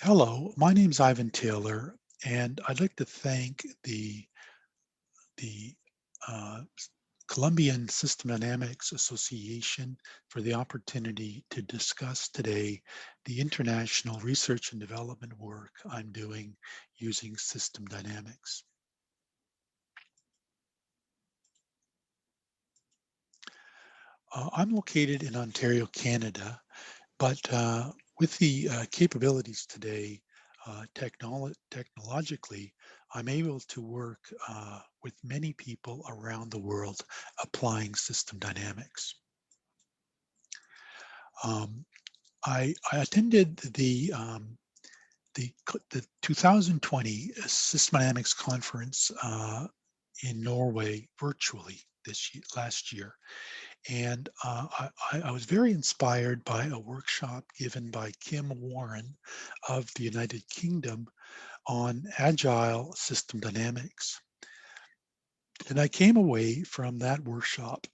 Hello, my name's Ivan Taylor, and I'd like to thank the uh, Colombian System Dynamics Association for the opportunity to discuss today the international research and development work I'm doing using system dynamics. I'm located in Ontario, Canada, but with the capabilities today, technologically, I'm able to work with many people around the world applying system dynamics. Um, I attended the 2020 System Dynamics conference in Norway virtually last year. And I was very inspired by a workshop given by Kim Warren of the United Kingdom on agile system dynamics. And I came away from that workshop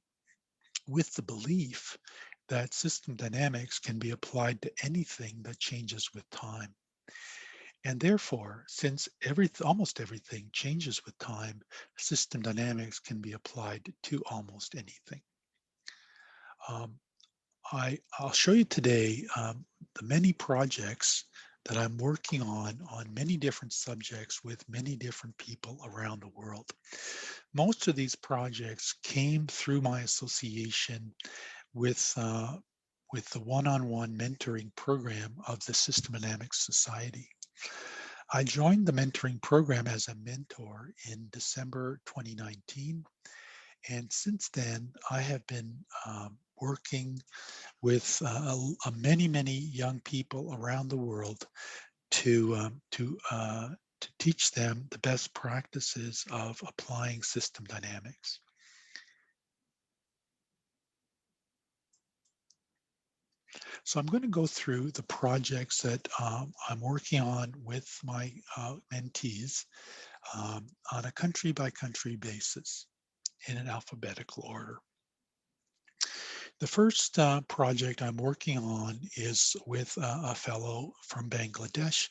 with the belief that system dynamics can be applied to anything that changes with time. And therefore, since almost everything changes with time, system dynamics can be applied to almost anything. Um, I'll show you today the many projects that I'm working on many different subjects with many different people around the world. Most of these projects came through my association with the one-on-one mentoring program of the System Dynamics Society. I joined the mentoring program as a mentor in December 2019, and since then I have been working with many young people around the world to teach them the best practices of applying system dynamics. So I'm going to go through the projects that I'm working on with my mentees on a country by country basis in an alphabetical order. The first project I'm working on is with a fellow from Bangladesh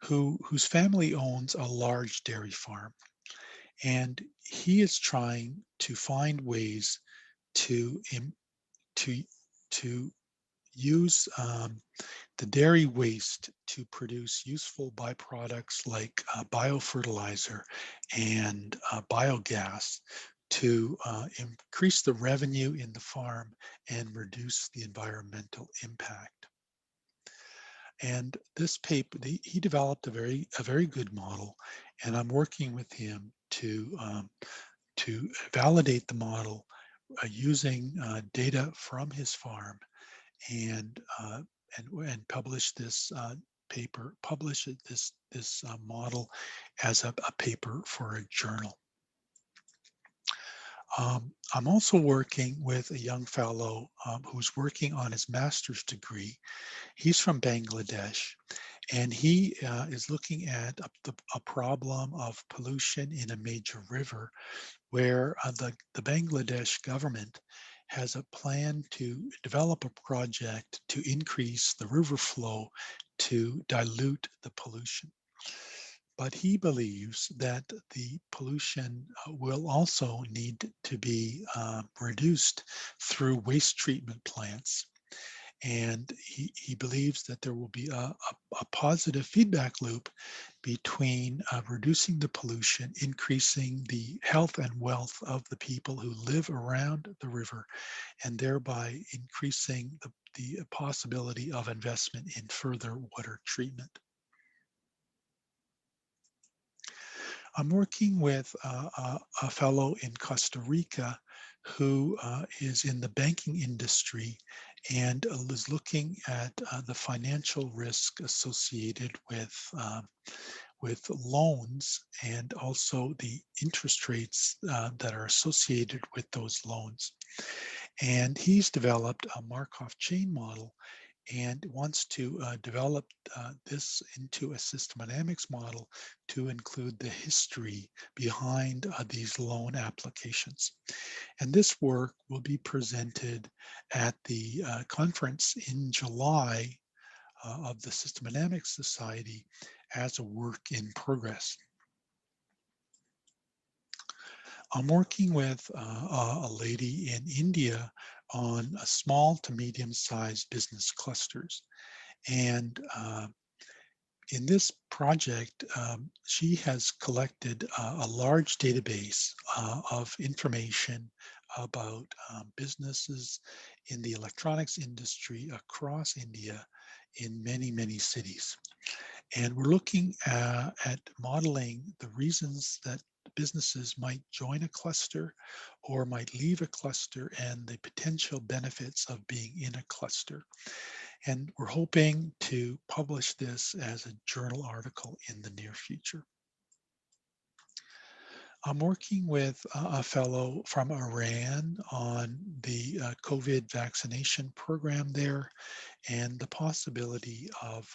whose family owns a large dairy farm. And he is trying to find ways to, to, to use the dairy waste to produce useful byproducts like biofertilizer and biogas to increase the revenue in the farm and reduce the environmental impact. And this paper, he developed a very good model, and I'm working with him to validate the model using data from his farm and and publish this this model as a paper for a journal. I'm also working with a young fellow who's working on his master's degree. He's from Bangladesh, and he is looking at a problem of pollution in a major river where the Bangladesh government has a plan to develop a project to increase the river flow to dilute the pollution. But he believes that the pollution will also need to be reduced through waste treatment plants, and he believes that there will be a positive feedback loop between reducing the pollution, increasing the health and wealth of the people who live around the river, and thereby increasing the possibility of investment in further water treatment. I'm working with a fellow in Costa Rica who is in the banking industry and is looking at the financial risk associated with loans and also the interest rates that are associated with those loans. And he's developed a Markov chain model and wants to develop this into a system dynamics model to include the history behind these loan applications. And this work will be presented at the conference in July of the System Dynamics Society as a work in progress. I'm working with a lady in India on a small to medium-sized business clusters. And in this project, she has collected a large database of information about businesses in the electronics industry across India in many, many cities. And we're looking at modeling the reasons that businesses might join a cluster or might leave a cluster and the potential benefits of being in a cluster. And we're hoping to publish this as a journal article in the near future. I'm working with a fellow from Iran on the COVID vaccination program there and the possibility of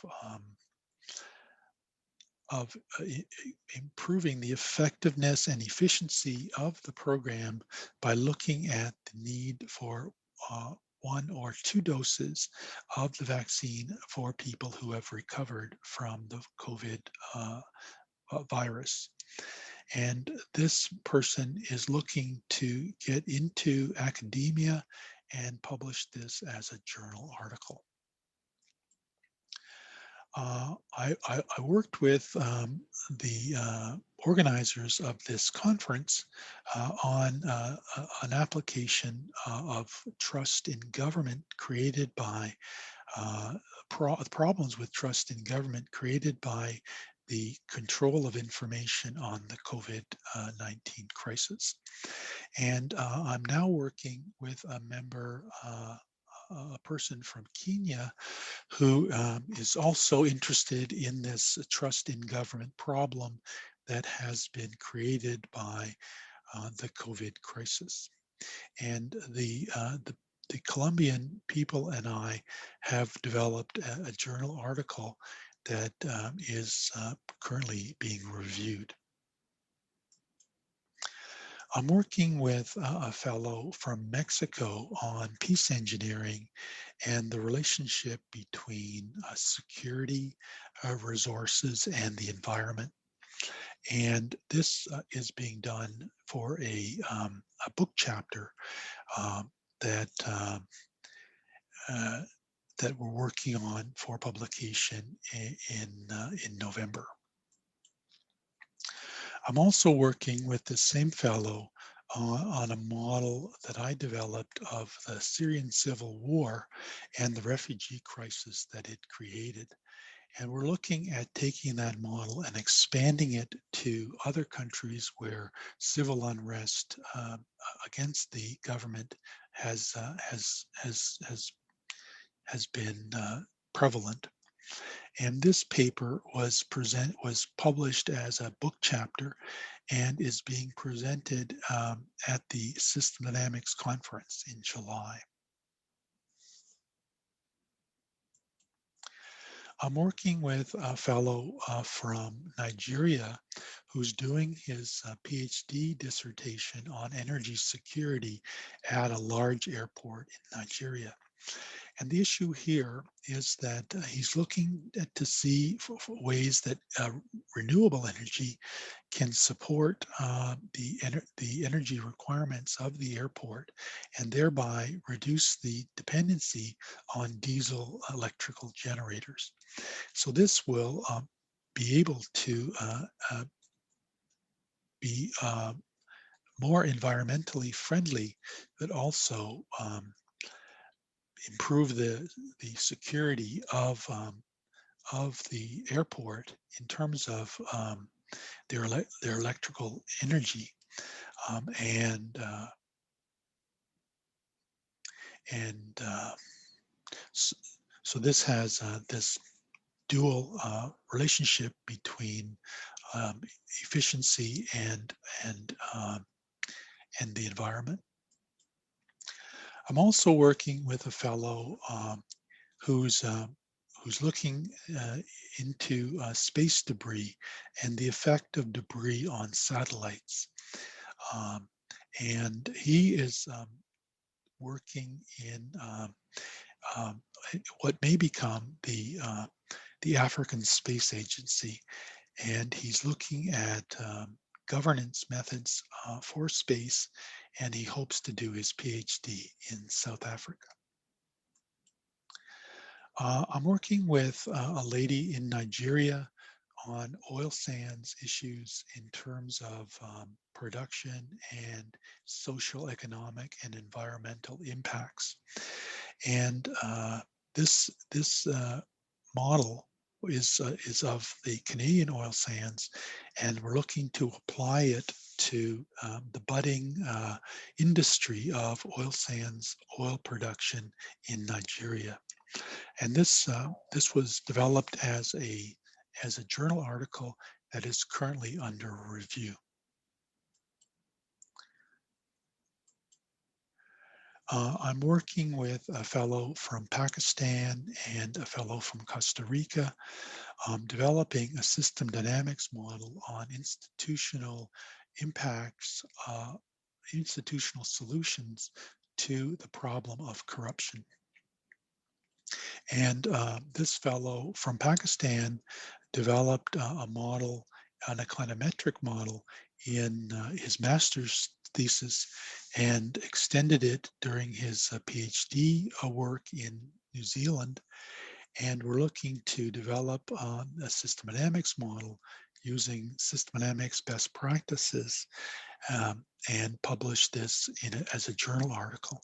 improving the effectiveness and efficiency of the program by looking at the need for 1 or 2 doses of the vaccine for people who have recovered from the COVID virus. And this person is looking to get into academia and publish this as a journal article. I worked with the organizers of this conference on an application of trust in government created by problems with trust in government created by the control of information on the COVID-19 crisis. And I'm now working with a member, a person from Kenya who is also interested in this trust in government problem that has been created by the COVID crisis. And the Colombian people and I have developed a journal article that is currently being reviewed. I'm working with a fellow from Mexico on peace engineering and the relationship between security, resources, and the environment. And this is being done for a book chapter that that we're working on for publication in November. I'm also working with the same fellow on a model that I developed of the Syrian civil war and the refugee crisis that it created. And we're looking at taking that model and expanding it to other countries where civil unrest against the government has been prevalent. And this paper was published as a book chapter and is being presented at the System Dynamics conference in July. I'm working with a fellow from Nigeria who's doing his PhD dissertation on energy security at a large airport in Nigeria. And the issue here is that he's looking to see for ways that renewable energy can support the energy requirements of the airport and thereby reduce the dependency on diesel electrical generators. So this will be able to be more environmentally friendly, but also improve the security of the airport in terms of their electrical energy and so this has this dual relationship between efficiency and the environment. I'm also working with a fellow who's looking into space debris and the effect of debris on satellites. And he is working in what may become the African Space Agency, and he's looking at governance methods for space, and he hopes to do his PhD in South Africa. I'm working with a lady in Nigeria on oil sands issues in terms of production and social, economic, and environmental impacts. And this model is of the Canadian oil sands, and we're looking to apply it to the budding industry of oil sands, oil production in Nigeria. And this was developed as a journal article that is currently under review. I'm working with a fellow from Pakistan and a fellow from Costa Rica, developing a system dynamics model on institutional impacts, institutional solutions to the problem of corruption. And this fellow from Pakistan developed a model, an econometric model in his master's thesis and extended it during his PhD work in New Zealand. And we're looking to develop a system dynamics model using system dynamics best practices and publish this as a journal article.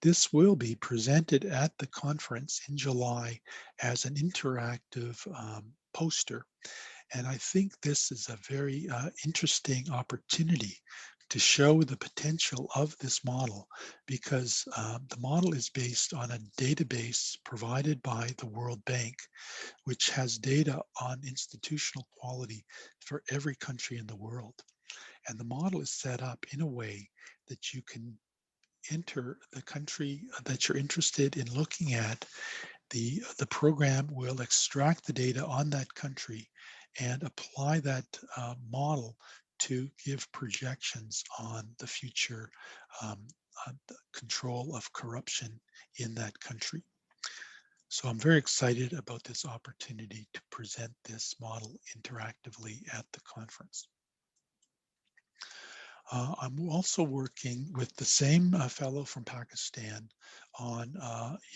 This will be presented at the conference in July as an interactive poster. And I think this is a very interesting opportunity to show the potential of this model, because the model is based on a database provided by the World Bank, which has data on institutional quality for every country in the world. And the model is set up in a way that you can enter the country that you're interested in looking at. The program will extract the data on that country and apply that model to give projections on the future control of corruption in that country. So I'm very excited about this opportunity to present this model interactively at the conference. I'm also working with the same fellow from Pakistan on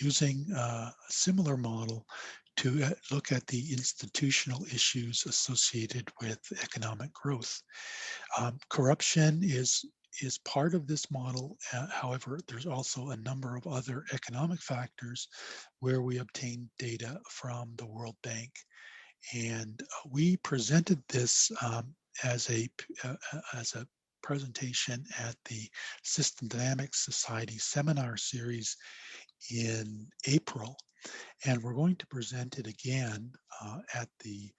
using a similar model to look at the institutional issues associated with economic growth. Corruption is part of this model. However, there's also a number of other economic factors where we obtain data from the World Bank. And we presented this as a presentation at the System Dynamics Society seminar series in April. And we're going to present it again at the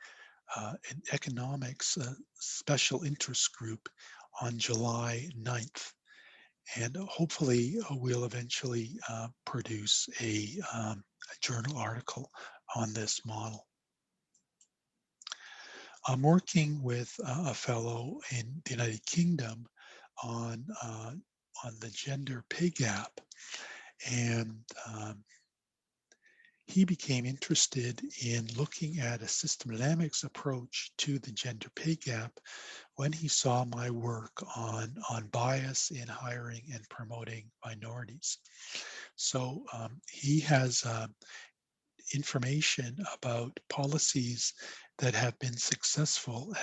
Economics Special Interest Group on July 9th. And hopefully we'll eventually produce a journal article on this model. I'm working with a fellow in the United Kingdom on the gender pay gap, and he became interested in looking at a system dynamics approach to the gender pay gap when he saw my work on bias in hiring and promoting minorities. So he has information about policies that have been successful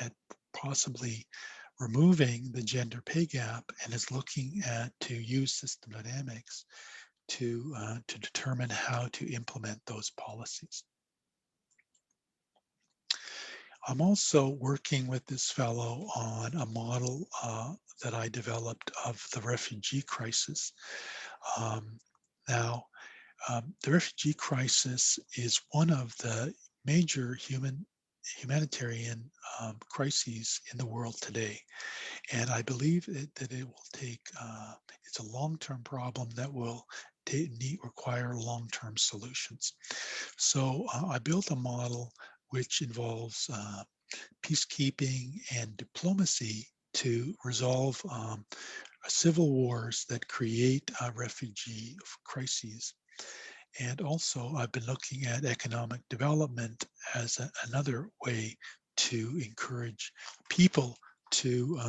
at possibly removing the gender pay gap, and is looking at to use system dynamics to determine how to implement those policies. I'm also working with this fellow on a model that I developed of the refugee crisis. Now, the refugee crisis is one of the major humanitarian crises in the world today. And I believe that it will take, it's a long-term problem that will require long-term solutions. So I built a model which involves peacekeeping and diplomacy to resolve civil wars that create refugee crises. And also, I've been looking at economic development as another way to encourage people to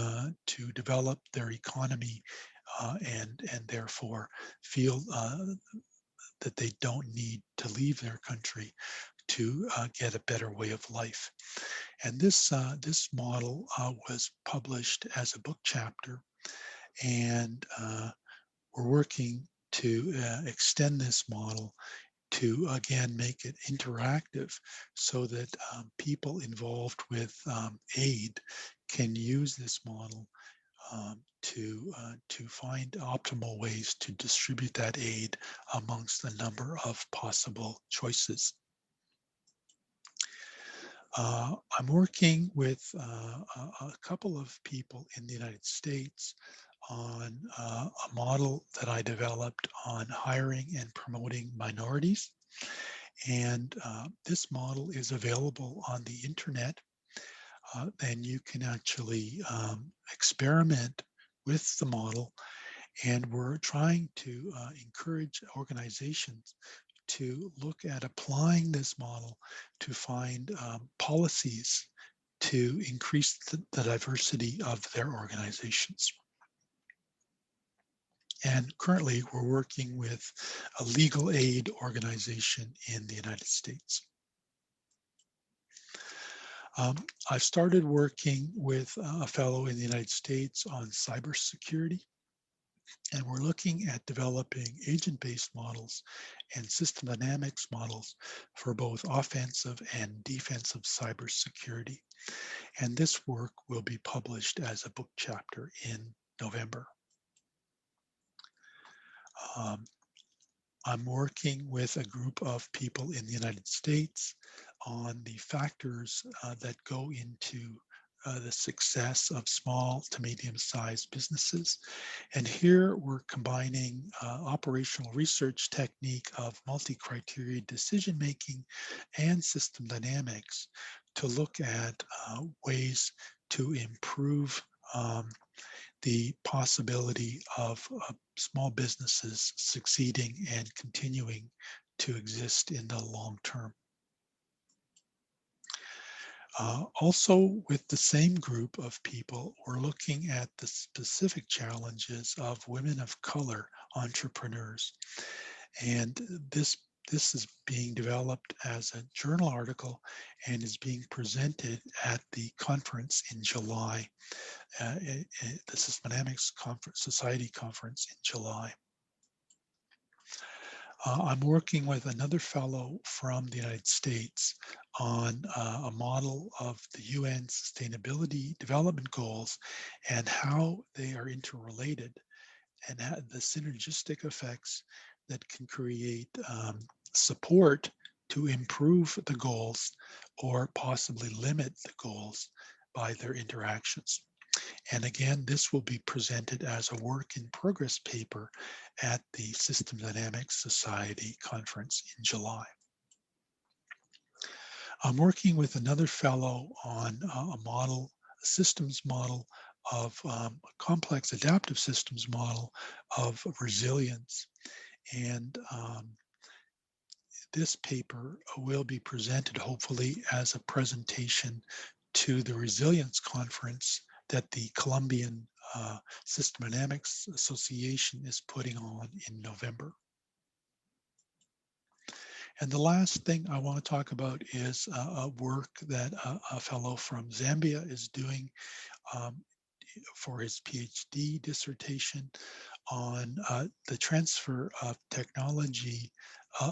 develop their economy and therefore feel that they don't need to leave their country to get a better way of life. And this model was published as a book chapter, and we're working to extend this model to again make it interactive so that people involved with aid can use this model to find optimal ways to distribute that aid amongst a number of possible choices. I'm working with a couple of people in the United States on a model that I developed on hiring and promoting minorities. And this model is available on the internet. And you can actually experiment with the model. And we're trying to encourage organizations to look at applying this model to find policies to increase the diversity of their organizations. And currently, we're working with a legal aid organization in the United States. I've started working with a fellow in the United States on cybersecurity, and we're looking at developing agent-based models and system dynamics models for both offensive and defensive cybersecurity. And this work will be published as a book chapter in November. Um, I'm working with a group of people in the United States on the factors that go into the success of small to medium-sized businesses. And here we're combining operational research technique of multi-criteria decision-making and system dynamics to look at ways to improve the possibility of small businesses succeeding and continuing to exist in the long term. Also, with the same group of people, we're looking at the specific challenges of women of color entrepreneurs. And this is being developed as a journal article and is being presented at the conference in July, the System Dynamics Society conference in July. I'm working with another fellow from the United States on a model of the UN Sustainability Development Goals and how they are interrelated and the synergistic effects that can create support to improve the goals or possibly limit the goals by their interactions. And again, this will be presented as a work in progress paper at the System Dynamics Society conference in July. I'm working with another fellow on a systems model of a complex adaptive systems model of resilience. And this paper will be presented hopefully as a presentation to the Resilience Conference that the Colombian System Dynamics Association is putting on in November. And the last thing I want to talk about is a work that a fellow from Zambia is doing for his PhD dissertation on the transfer of technology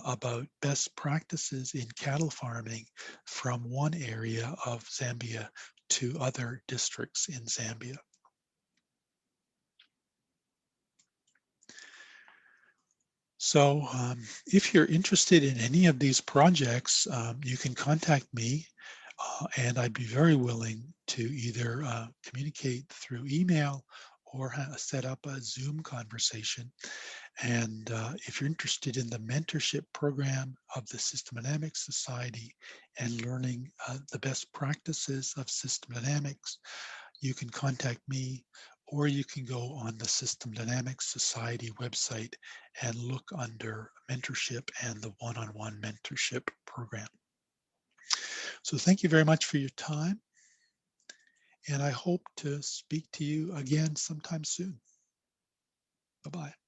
about best practices in cattle farming from one area of Zambia to other districts in Zambia. So if you're interested in any of these projects, you can contact me and I'd be very willing to either communicate through email or set up a Zoom conversation. And if you're interested in the mentorship program of the System Dynamics Society and learning the best practices of system dynamics, you can contact me or you can go on the System Dynamics Society website and look under mentorship and the one-on-one mentorship program. So thank you very much for your time, and I hope to speak to you again sometime soon. Bye-bye.